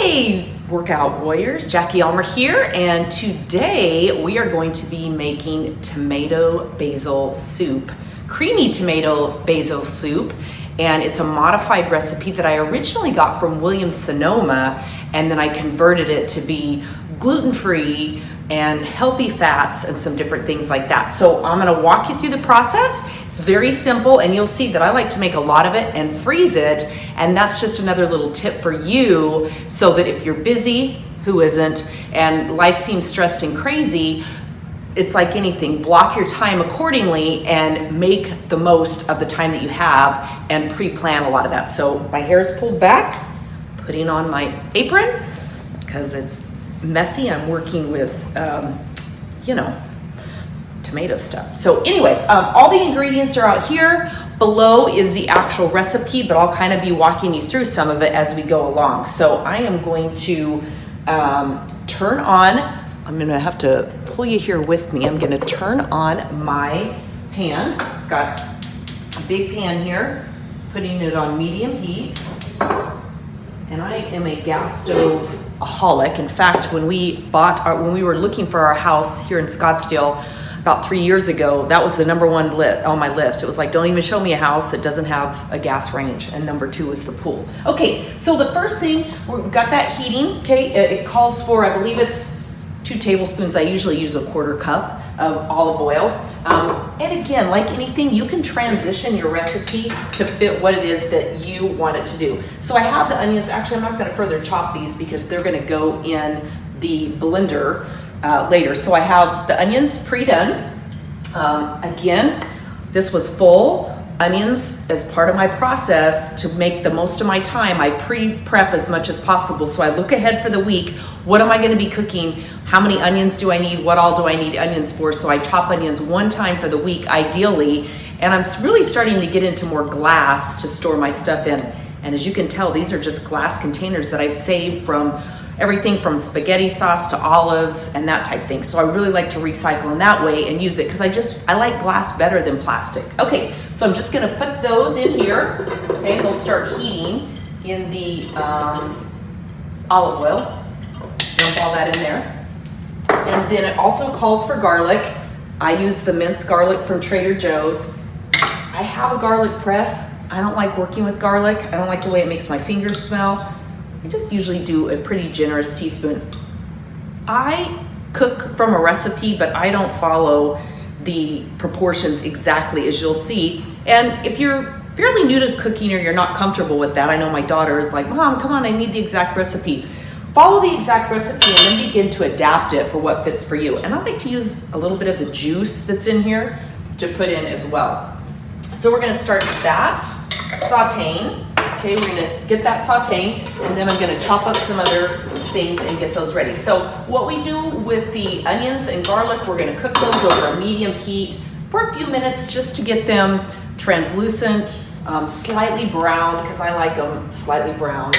Hey, workout warriors, Jackie Elmer here, and today we are going to be making tomato basil soup, creamy tomato basil soup, and it's a modified recipe that I originally got from Williams-Sonoma, and then I converted it to be gluten-free and healthy fats and some different things like that. So I'm gonna walk you through the process. It's very simple, and you'll see that I like to make a lot of it and freeze it, and that's just another little tip for you so that if you're busy, who isn't, and life seems stressed and crazy, it's like anything, block your time accordingly and make the most of the time that you have and pre-plan a lot of that. So my hair is pulled back, putting on my apron because it's messy. I'm working with, tomato stuff. So anyway, all the ingredients are out here. Below is the actual recipe, but I'll kind of be walking you through some of it as we go along. So I am going to turn on, I'm gonna have to pull you here with me. I'm gonna turn on my pan. Got a big pan here, putting it on medium heat. And I am a gas stove aholic. In fact, when we were looking for our house here in Scottsdale about 3 years ago, that was the number one on my list. It was like, don't even show me a house that doesn't have a gas range. And number 2 is the pool. Okay, so the first thing, we've got that heating, okay? It calls for, I believe it's 2 tablespoons. I usually use a 1/4 cup of olive oil. And again, like anything, you can transition your recipe to fit what it is that you want it to do. So I have the onions. Actually, I'm not gonna further chop these because they're gonna go in the blender later. So I have the onions pre-done. Again, this was full onions as part of my process to make the most of my time. I pre-prep as much as possible. So I look ahead for the week. What am I gonna be cooking? How many onions do I need? What all do I need onions for? So I chop onions one time for the week, ideally. And I'm really starting to get into more glass to store my stuff in. And as you can tell, these are just glass containers that I've saved from everything from spaghetti sauce to olives and that type thing. So I really like to recycle in that way and use it because I like glass better than plastic. Okay, so I'm just gonna put those in here. Okay, they'll start heating in the olive oil. Dump all that in there. And then it also calls for garlic. I use the minced garlic from Trader Joe's. I have a garlic press. I don't like working with garlic. I don't like the way it makes my fingers smell. I just usually do a pretty generous teaspoon. I cook from a recipe, but I don't follow the proportions exactly, as you'll see. And if you're fairly new to cooking or you're not comfortable with that, I know my daughter is like, Mom, come on, I need the exact recipe. Follow the exact recipe and then begin to adapt it for what fits for you. And I like to use a little bit of the juice that's in here to put in as well. So we're gonna start that sauteing. Okay, we're gonna get that sauteing, and then I'm gonna chop up some other things and get those ready. So what we do with the onions and garlic, we're gonna cook those over a medium heat for a few minutes just to get them translucent, slightly browned, because I like them slightly brown.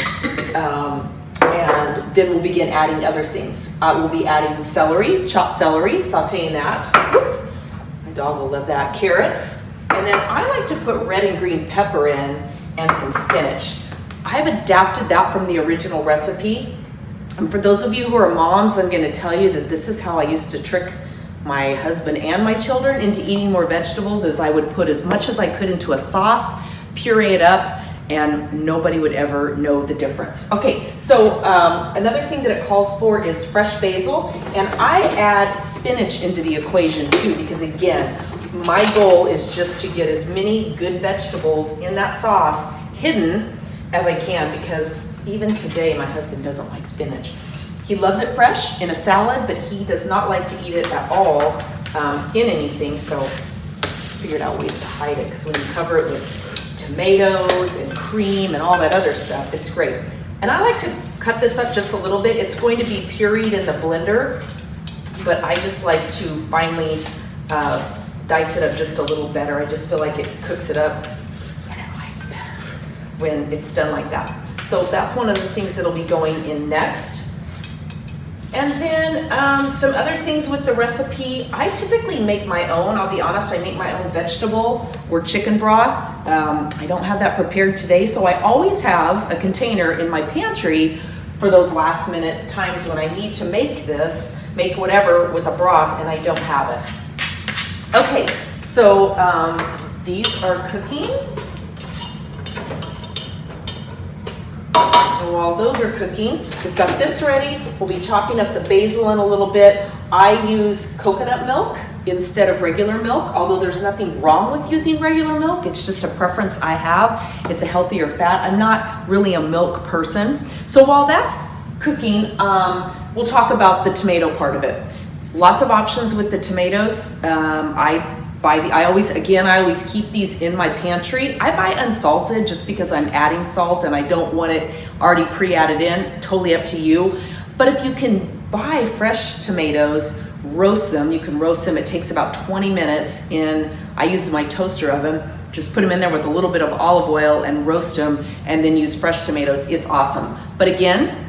And then we'll begin adding other things. We'll be adding celery, chopped celery, sauteing that. Oops, my dog will love that. Carrots, and then I like to put red and green pepper in, and some spinach. I've adapted that from the original recipe. And for those of you who are moms, I'm gonna tell you that this is how I used to trick my husband and my children into eating more vegetables, is I would put as much as I could into a sauce, puree it up, and nobody would ever know the difference. Okay, so another thing that it calls for is fresh basil, and I add spinach into the equation too, because again, my goal is just to get as many good vegetables in that sauce hidden as I can, because even today my husband doesn't like spinach. He loves it fresh in a salad, but he does not like to eat it at all in anything, so I figured out ways to hide it, because when you cover it with tomatoes and cream and all that other stuff, it's great. And I like to cut this up just a little bit. It's going to be pureed in the blender, but I just like to finely dice it up just a little better. I just feel like it cooks it up and it lights better when it's done like that. So that's one of the things that'll be going in next. And then some other things with the recipe. I typically make my own. I'll be honest, I make my own vegetable or chicken broth. I don't have that prepared today, so I always have a container in my pantry for those last minute times when I need to make this, make whatever with a broth and I don't have it. Okay, so these are cooking. And while those are cooking, we've got this ready. We'll be chopping up the basil in a little bit. I use coconut milk instead of regular milk, although there's nothing wrong with using regular milk. It's just a preference I have. It's a healthier fat. I'm not really a milk person. So while that's cooking, we'll talk about the tomato part of it. Lots of options with the tomatoes. I always keep these in my pantry. I buy unsalted just because I'm adding salt and I don't want it already pre-added in. Totally up to you. But if you can buy fresh tomatoes, roast them. You can roast them. It takes about 20 minutes I use my toaster oven. Just put them in there with a little bit of olive oil and roast them and then use fresh tomatoes. It's awesome. But again,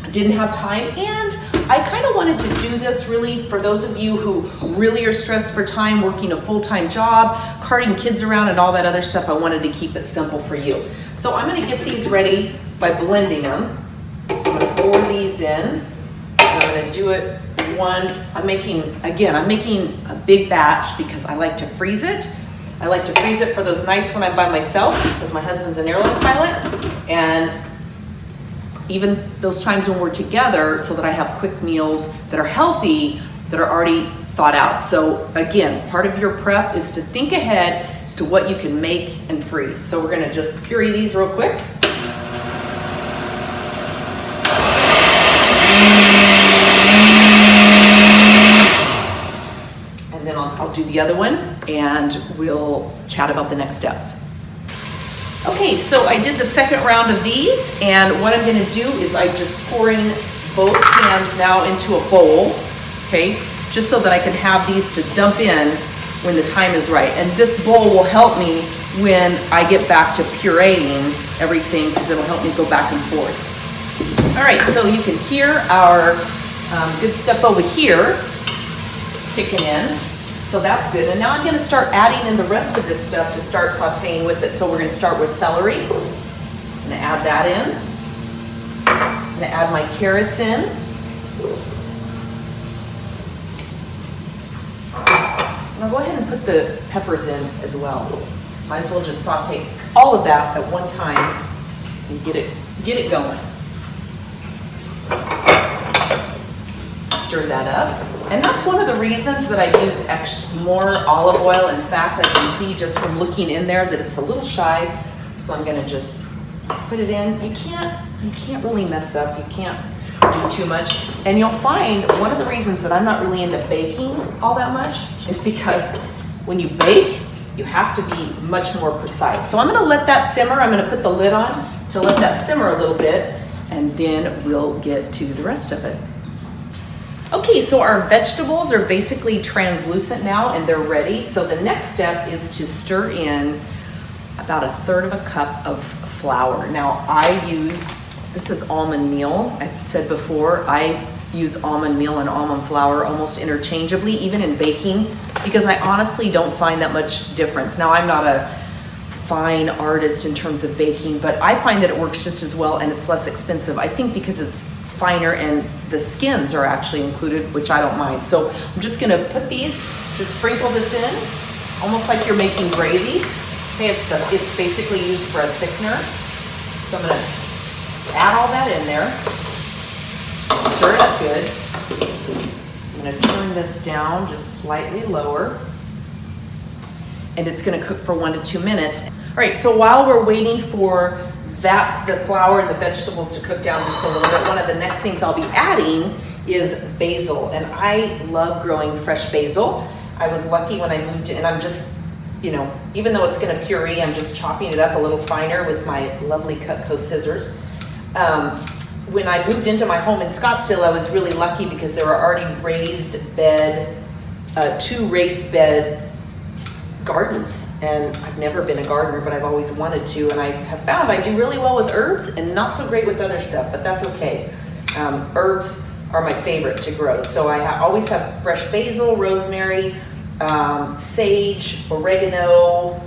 I didn't have time, and I kind of wanted to do this really for those of you who really are stressed for time, working a full-time job, carting kids around and all that other stuff. I wanted to keep it simple for you. So I'm going to get these ready by blending them. So I'm going to pour these in. I'm going to do it I'm making a big batch because I like to freeze it. I like to freeze it for those nights when I'm by myself because my husband's an airline pilot, and even those times when we're together, so that I have quick meals that are healthy, that are already thought out. So again, part of your prep is to think ahead as to what you can make and freeze. So we're gonna just puree these real quick. And then I'll do the other one and we'll chat about the next steps. Okay, so I did the second round of these, and what I'm gonna do is I'm just pouring both pans now into a bowl, okay? Just so that I can have these to dump in when the time is right. And this bowl will help me when I get back to pureeing everything, because it'll help me go back and forth. All right, so you can hear our good stuff over here kicking in. So that's good. And now I'm gonna start adding in the rest of this stuff to start sauteing with it. So we're gonna start with celery. I'm gonna add that in. I'm gonna add my carrots in. And I'll go ahead and put the peppers in as well. Might as well just saute all of that at one time and get it going. Stir that up. And that's one of the reasons that I use more olive oil. In fact, I can see just from looking in there that it's a little shy. So I'm gonna just put it in. You can't really mess up. You can't do too much. And you'll find one of the reasons that I'm not really into baking all that much is because when you bake, you have to be much more precise. So I'm gonna let that simmer. I'm gonna put the lid on to let that simmer a little bit, and then we'll get to the rest of it. Okay, so our vegetables are basically translucent now and they're ready. So the next step is to stir in about 1/3 of a cup of flour. Now this is almond meal. I've said before, I use almond meal and almond flour almost interchangeably, even in baking, because I honestly don't find that much difference. Now, I'm not a fine artist in terms of baking, but I find that it works just as well and it's less expensive. I think because it's finer and the skins are actually included, which I don't mind. So I'm just gonna put just sprinkle this in, almost like you're making gravy. Okay, it's basically used for a thickener. So I'm gonna add all that in there, stir it up good. I'm gonna turn this down just slightly lower, and it's gonna cook for 1 to 2 minutes. All right, so while we're waiting for the flour and the vegetables to cook down just a little bit, one of the next things I'll be adding is basil. And I love growing fresh basil. I was lucky when I moved in, and I'm just, even though it's gonna puree, I'm just chopping it up a little finer with my lovely Cutco scissors. When I moved into my home in Scottsdale, I was really lucky because there were already two raised bed gardens, and I've never been a gardener, but I've always wanted to, and I have found I do really well with herbs and not so great with other stuff, but that's okay. Herbs are my favorite to grow, so I always have fresh basil, rosemary, sage, oregano,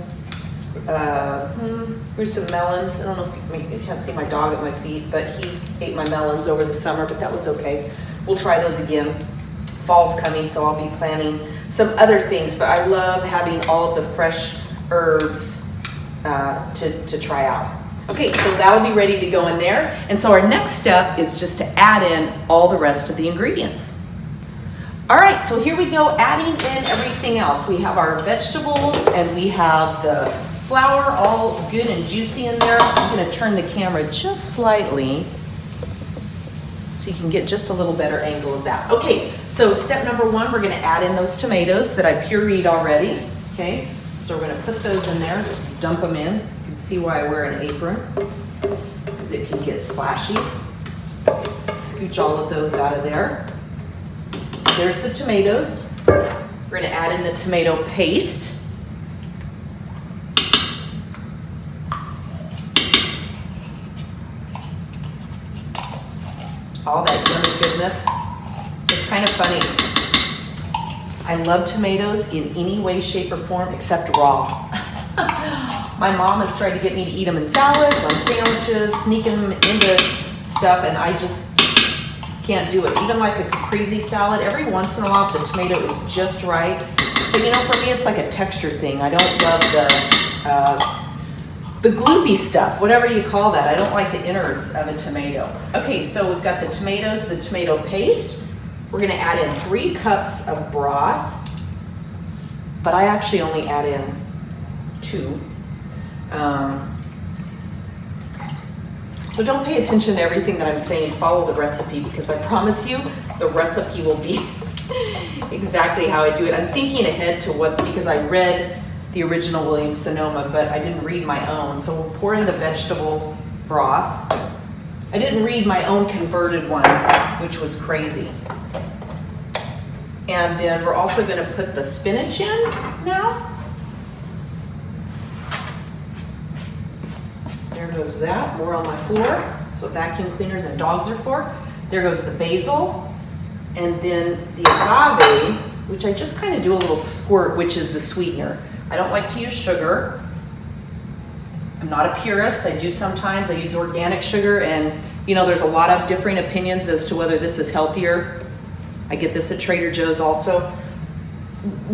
Here's some melons. I don't know if you can't see my dog at my feet, but he ate my melons over the summer, but that was okay. We'll try those again. Fall's coming, so I'll be planning some other things, but I love having all of the fresh herbs to try out. Okay, so that'll be ready to go in there. And so our next step is just to add in all the rest of the ingredients. All right, so here we go, adding in everything else. We have our vegetables and we have the flour all good and juicy in there. I'm gonna turn the camera just slightly so you can get just a little better angle of that. Okay, so step number one, we're gonna add in those tomatoes that I pureed already, okay? So we're gonna put those in there, just dump them in. You can see why I wear an apron, because it can get splashy. Scooch all of those out of there. So there's the tomatoes. We're gonna add in the tomato paste. All that yummy goodness. It's kind of funny. I love tomatoes in any way, shape, or form except raw. My mom has tried to get me to eat them in salads, on sandwiches, sneaking them into stuff, and I just can't do it. Even like a caprese salad, every once in a while, if the tomato is just right. But you know, for me, it's like a texture thing. I don't love the gloopy stuff, whatever you call that. I don't like the innards of a tomato. Okay, so we've got the tomatoes, the tomato paste. We're gonna add in 3 cups of broth, but I actually only add in 2. So don't pay attention to everything that I'm saying, follow the recipe, because I promise you, the recipe will be exactly how I do it. I'm thinking ahead to what, because I read the original Williams-Sonoma, but I didn't read my own. So we'll pour in the vegetable broth. I didn't read my own converted one, which was crazy. And then we're also gonna put the spinach in now. So there goes that, more on my floor. That's what vacuum cleaners and dogs are for. There goes the basil. And then the agave, which I just kind of do a little squirt, which is the sweetener. I don't like to use sugar. I'm not a purist. I do sometimes. I use organic sugar, and you know, there's a lot of differing opinions as to whether this is healthier. I get this at Trader Joe's also.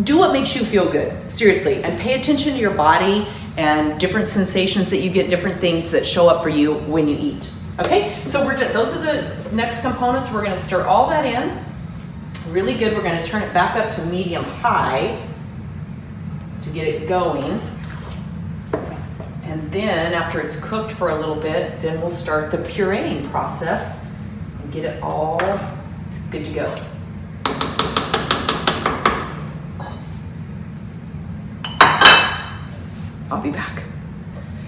Do what makes you feel good, seriously, and pay attention to your body and different sensations that you get, different things that show up for you when you eat. Okay, so those are the next components. We're gonna stir all that in really good. We're gonna turn it back up to medium-high to get it going. And then after it's cooked for a little bit, then we'll start the pureeing process and get it all good to go. I'll be back.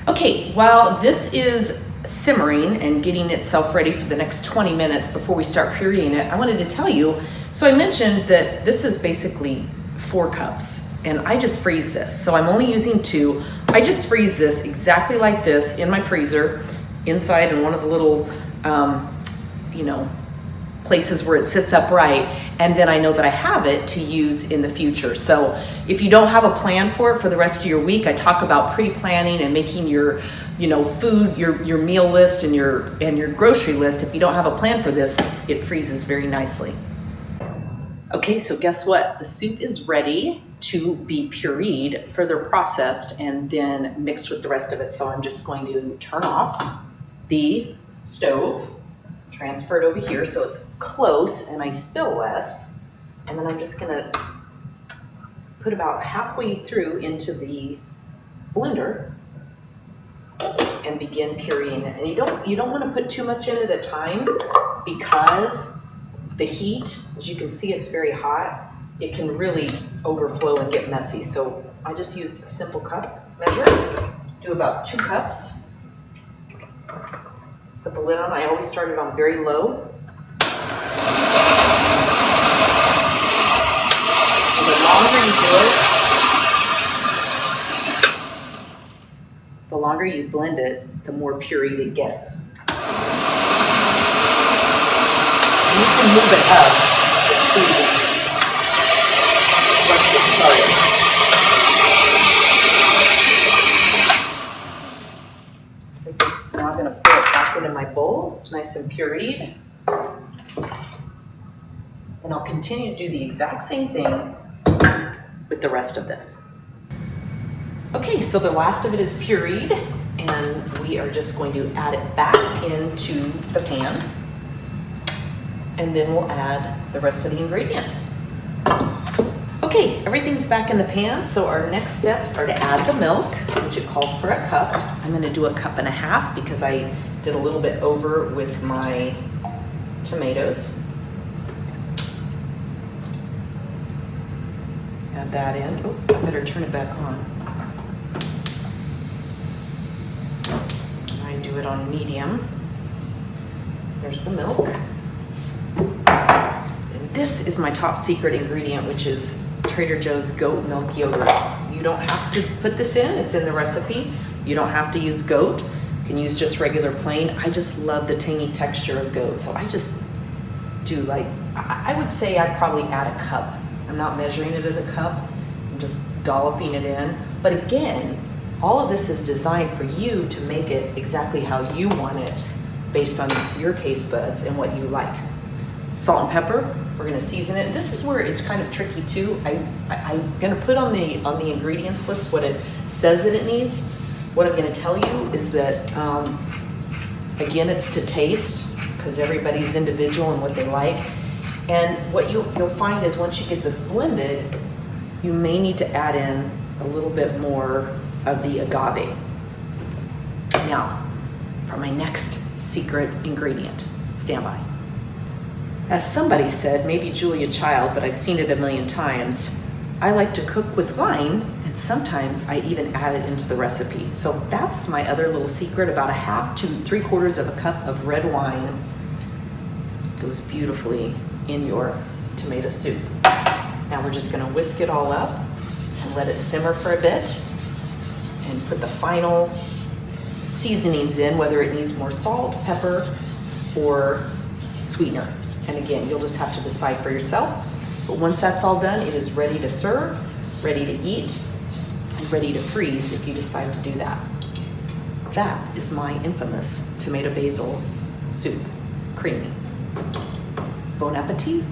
Okay, while this is simmering and getting itself ready for the next 20 minutes before we start pureeing it, I wanted to tell you, so I mentioned that this is basically 4 cups, and I just freeze this. So I'm only using 2. I just freeze this exactly like this in my freezer, inside in one of the little, you know, places where it sits upright, and then I know that I have it to use in the future. So if you don't have a plan for it for the rest of your week, I talk about pre-planning and making your, you know, food, your meal list and your grocery list. If you don't have a plan for this, it freezes very nicely. Okay, so guess what? The soup is ready to be pureed, further processed, and then mixed with the rest of it. So I'm just going to turn off the stove, transfer it over here so it's close and I spill less. And then I'm just gonna put about halfway through into the blender and begin pureeing it. And you don't want to put too much in at a time, because the heat, as you can see, it's very hot. It can really overflow and get messy. So I just use a simple cup measure, do about 2 cups. Put the lid on. I always start it on very low. And the longer you do it, the longer you blend it, the more pureed it gets. And you can move it up the speed. Let's get started. it in my bowl. It's nice and pureed. And I'll continue to do the exact same thing with the rest of this. Okay, so the last of it is pureed, and we are just going to add it back into the pan, and then we'll add the rest of the ingredients. Okay, everything's back in the pan, so our next steps are to add the milk, which it calls for a cup. I'm gonna do 1.5 cups because I did a little bit over with my tomatoes. Add that in. Oh, I better turn it back on. I do it on medium. There's the milk. And this is my top secret ingredient, which is Trader Joe's goat milk yogurt. You don't have to put this in, it's in the recipe. You don't have to use goat. You can use just regular plain. I just love the tangy texture of goat. So I just do like, I would say I'd probably add 1 cup. I'm not measuring it as a cup. I'm just dolloping it in. But again, all of this is designed for you to make it exactly how you want it based on your taste buds and what you like. Salt and pepper, we're gonna season it. This is where it's kind of tricky too. I'm gonna put on the ingredients list what it says that it needs. What I'm gonna tell you is that, again, it's to taste because everybody's individual and what they like. And what you'll find is once you get this blended, you may need to add in a little bit more of the agave. Now, for my next secret ingredient, stand by. As somebody said, maybe Julia Child, but I've seen it a million times, I like to cook with wine, and sometimes I even add it into the recipe. So that's my other little secret, about 1/2 to 3/4 cup of red wine goes beautifully in your tomato soup. Now we're just gonna whisk it all up and let it simmer for a bit and put the final seasonings in, whether it needs more salt, pepper, or sweetener. And again, you'll just have to decide for yourself. But once that's all done, it is ready to serve, ready to eat, and ready to freeze if you decide to do that. That is my infamous tomato basil soup. Creamy. Bon appetit.